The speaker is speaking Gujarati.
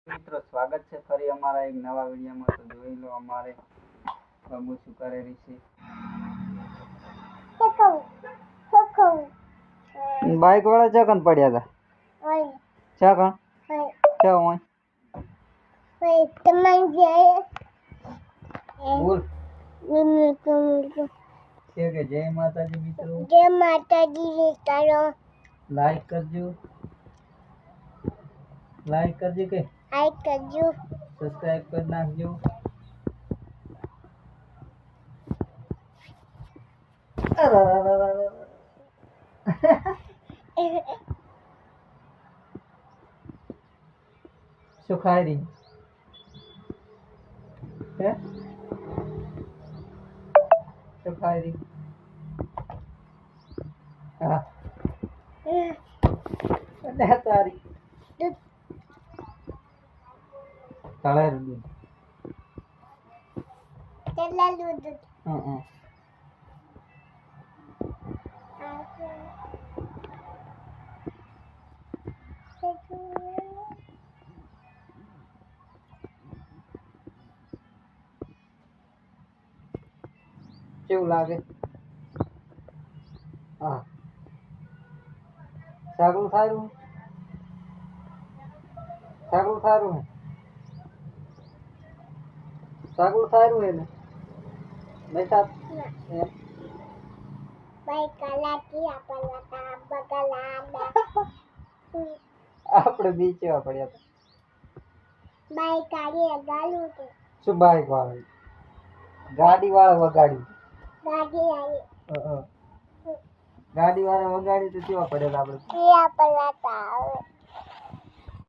મિત્રો સ્વાગત છે ફરી અમારા એક નવા વિડીયોમાં. તો જોઈ લો અમારે બબુ શું કરે રહી છે. બાઈક વાળા ચકન પડ્યા હતા ચકન ક્યાં હોય કે જય માતાજી મિત્રો. જય માતાજી મિત્રો. લાઈક કરજો કે લાઈક કરજો સબસ્ક્રાઇબ કરી નાખજો. શું ખાઈ રહી હે? શું ખાઈ રહી? હા તારી તળેલું દૂધ. તળેલું દૂધ. કેવું લાગે? હા સાગું સારું સાગું સારું સાગું સારું હે ને નહીં સાહેબ? આપણે બીચ એવા પડ્યા હતા. બાઈક કાઢી ગાલું તો શું બાઈક વાળા ગાડી વાળા વગાડી ગાડી ગાડી વાળા વગાડી તો કેવા પડેલા આપણે? કેવા પડ્યા હતા.